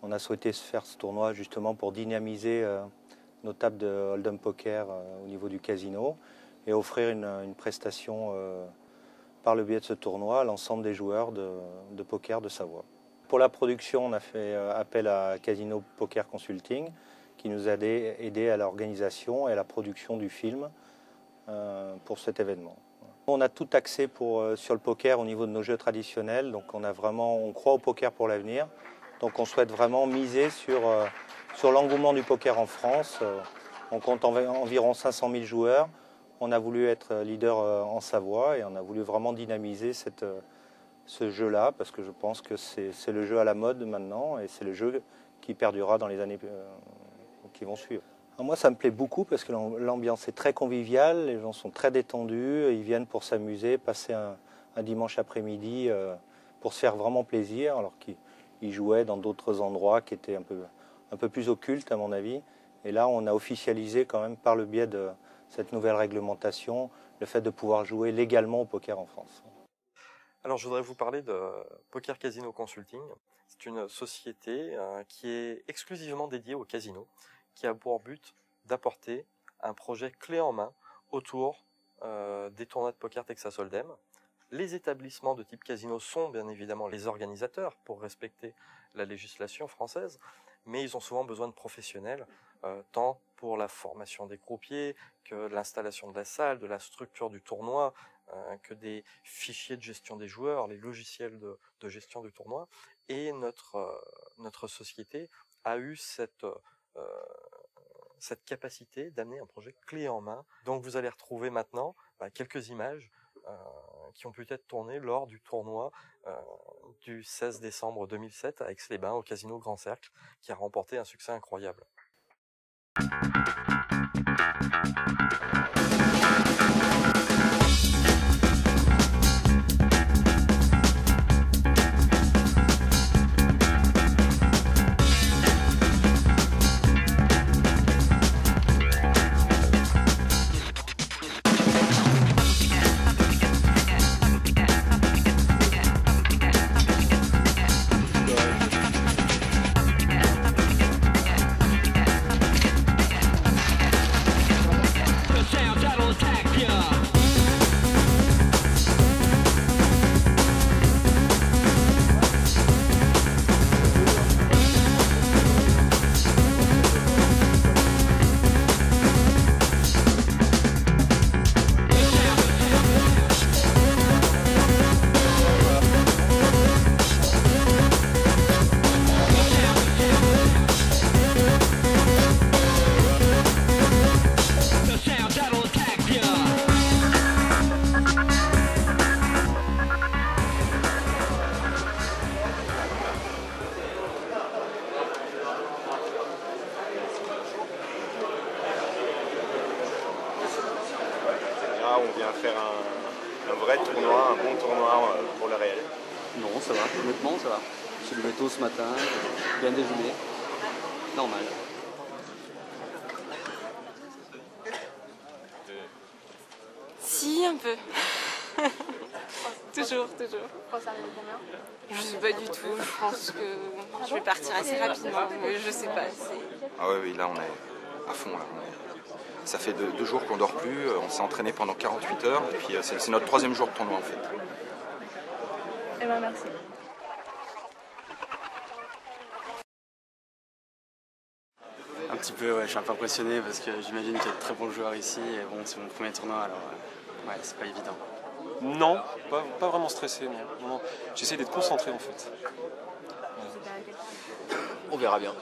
On a souhaité faire ce tournoi justement pour dynamiser nos tables de Hold'em Poker au niveau du casino et offrir une prestation par le biais de ce tournoi à l'ensemble des joueurs de poker de Savoie. Pour la production, on a fait appel à Casino Poker Consulting qui nous a aidé à l'organisation et à la production du film pour cet événement. On a tout axé sur le poker au niveau de nos jeux traditionnels, donc on croit au poker pour l'avenir. Donc on souhaite vraiment miser sur l'engouement du poker en France. On compte environ 500 000 joueurs. On a voulu être leader en Savoie et on a voulu vraiment dynamiser ce jeu-là parce que je pense que c'est le jeu à la mode maintenant et c'est le jeu qui perdurera dans les années qui vont suivre. Alors moi, ça me plaît beaucoup parce que l'ambiance est très conviviale, les gens sont très détendus, ils viennent pour s'amuser, passer un dimanche après-midi pour se faire vraiment plaisir alors qu'ils jouaient dans d'autres endroits qui étaient un peu plus occultes à mon avis. Et là, on a officialisé quand même par le biais de cette nouvelle réglementation le fait de pouvoir jouer légalement au poker en France. Alors, je voudrais vous parler de Poker Casino Consulting. C'est une société qui est exclusivement dédiée au casino, qui a pour but d'apporter un projet clé en main autour des tournois de poker Texas Hold'em. Les établissements de type casino sont bien évidemment les organisateurs pour respecter la législation française, mais ils ont souvent besoin de professionnels, tant pour la formation des croupiers, que l'installation de la salle, de la structure du tournoi, que des fichiers de gestion des joueurs, les logiciels de gestion du tournoi. Et notre société a eu cette capacité d'amener un projet clé en main. Donc vous allez retrouver maintenant quelques images qui ont pu être tournées lors du tournoi du 16 décembre 2007 à Aix-les-Bains au Casino Grand Cercle, qui a remporté un succès incroyable. On vient faire un vrai tournoi, un bon tournoi pour le réel. Non, ça va, honnêtement ça va. Je suis levé tôt ce matin, bien déjeuner, normal. Si, un peu. Toujours. Ça arrive combien? Je sais pas du tout, je pense que je vais partir assez rapidement, mais je sais pas. Ah oui, là on est à fond. Là. Ça fait 2 jours qu'on dort plus, on s'est entraîné pendant 48 heures, et puis c'est notre 3e jour de tournoi en fait. Eh ben merci. Un petit peu, ouais, je suis un peu impressionné parce que j'imagine qu'il y a de très bons joueurs ici, et bon, c'est mon premier tournoi, alors ouais, c'est pas évident. Non, pas vraiment stressé, non. J'essaie d'être concentré en fait. On verra bien.